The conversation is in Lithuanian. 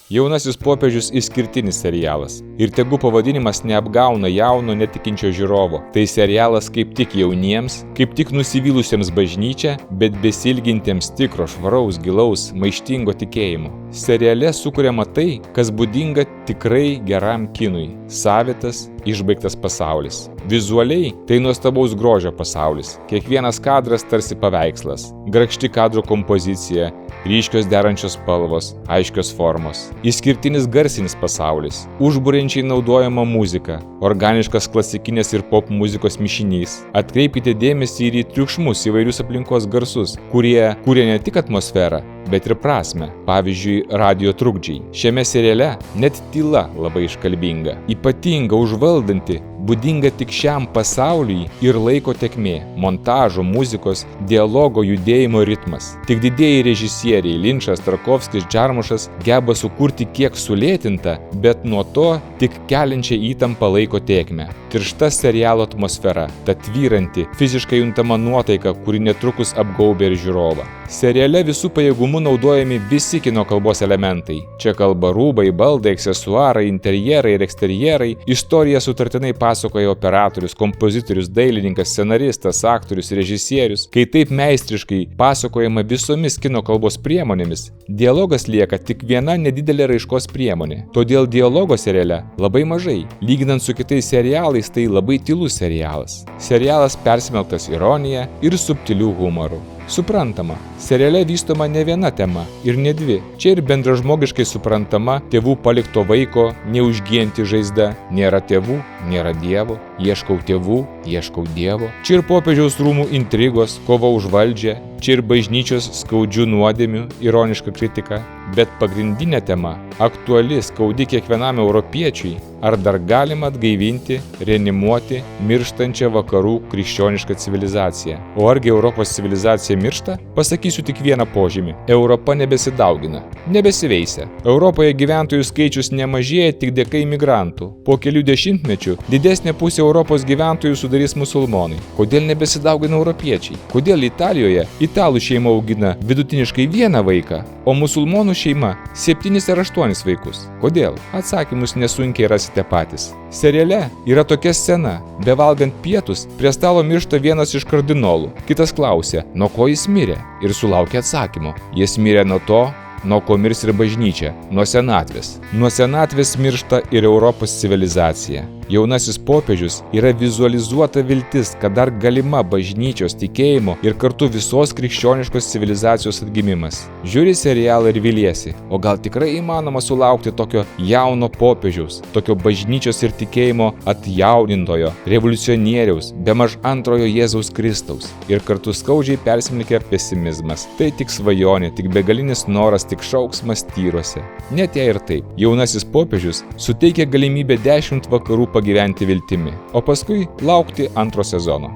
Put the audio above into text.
Jaunasis popiežius išskirtinis serialas. Ir tegu pavadinimas neapgauna jauno netikinčio žiūrovo. Tai serialas kaip tik jauniems, kaip tik nusivylusiems bažnyčia, bet besilgintiems tikro, švaraus, gilaus, maištingo tikėjimo. Seriale sukuriama tai, kas būdinga tikrai geram kinui – savitas, išbaigtas pasaulis. Vizualiai tai nuostabaus grožio pasaulis. Kiekvienas kadras tarsi paveikslas. Grakšti kadro kompozicija, ryškios derančios spalvos, aiškios formos. Išskirtinis garsinis pasaulis. Užburiančiai naudojama muzika. Organiškas klasikinės ir pop muzikos mišinys. Atkreipkite dėmesį ir į triukšmus įvairius aplinkos garsus, kurie kuria ne tik atmosferą, bet ir prasme. Pavyzdžiui, radijo trukdžiai. Šiame seriale net tyla labai iškalbinga. Ypatinga, užvaldanti, būdinga tik šiam pasauliui ir laiko tėkmė, montažo, muzikos, dialogo, judėjimo ritmas. Tik didieji režisieriai Linčas, Tarkovskis, Džarmušas geba sukurti kiek sulėtintą, bet nuo to tik keliančią įtampą laiko tėkmę. Tiršta serialo atmosfera, ta tvyranti, fiziškai juntama nuotaika, kuri netrukus apgaubia ir žiūrovą. Seriale visų pajėgumų naudojami visi kino kalbos elementai. Čia kalba rūbai, baldai, aksesuarai, interjerai ir eksterjerai. Istoriją sutartinai pasakoja operatorius, kompozitorius, dailininkas, scenaristas, aktorius, režisierius. Kai taip meistriškai pasakojama visomis kino kalbos priemonėmis, dialogas lieka tik viena nedidelė raiškos priemonė. Todėl dialogo seriale labai mažai. Lyginant su kitais serialais, tai labai tylus serialas. Serialas persmelktas ironija ir subtilių humorų. Suprantama, seriale vystoma ne viena tema ir ne dvi. Čia ir bendražmogiškai suprantama tėvų palikto vaiko neužgyjanti žaizda. Nėra tėvų, nėra dievo, ieškau tėvų, ieškau dievo. Čia ir popiežiaus rūmų intrigos, kova už valdžią, čia ir bažnyčios skaudžių nuodėmių, ironiška kritika. Bet pagrindinė tema, aktuali, skaudi kiekvienam europiečiui, ar dar galima atgaivinti, reanimuoti mirštančią vakarų krikščionišką civilizaciją. O argi Europos civilizacija miršta? Pasakysiu tik vieną požymį. Europa nebesidaugina, nebesiveisia. Europoje gyventojų skaičius nemažėja tik dėka imigrantų. Po kelių dešimtmečių didesnė pusė Europos gyventojų sudarys musulmonai. Kodėl nebesidaugina europiečiai? Kodėl Italijoje italų šeima augina vidutiniškai vieną vaiką, o musulmonų šeima 7 ar 8 vaikus? Kodėl? Atsakymus nesunkiai rasite patys. Seriale yra tokia scena. Bevalgant pietus, prie stalo miršta vienas iš kardinolų. Kitas klausia, nuo ko jis mirė? Ir sulaukia atsakymo. Jis mirė nuo to, nuo ko mirs ir bažnyčia, nuo senatvės. Nuo senatvės miršta ir Europos civilizacija. Jaunasis popiežius yra vizualizuota viltis, kad dar galima bažnyčios tikėjimo ir kartu visos krikščioniškos civilizacijos atgimimas. Žiūri serialą ir viliesi, o gal tikrai įmanoma sulaukti tokio jauno popiežiaus, tokio bažnyčios ir tikėjimo atjaunintojo, revoliucionieriaus, bemaž antrojo Jėzaus Kristaus. Ir kartu skaudžiai persmelkia pesimizmas. Tai tik svajonė, tik begalinis noras, tik šauksmas tyruose. Net jei ir taip, jaunasis popiežius suteikia galimybę 10 vakarų pagyventi viltimi, o paskui laukti antro sezono.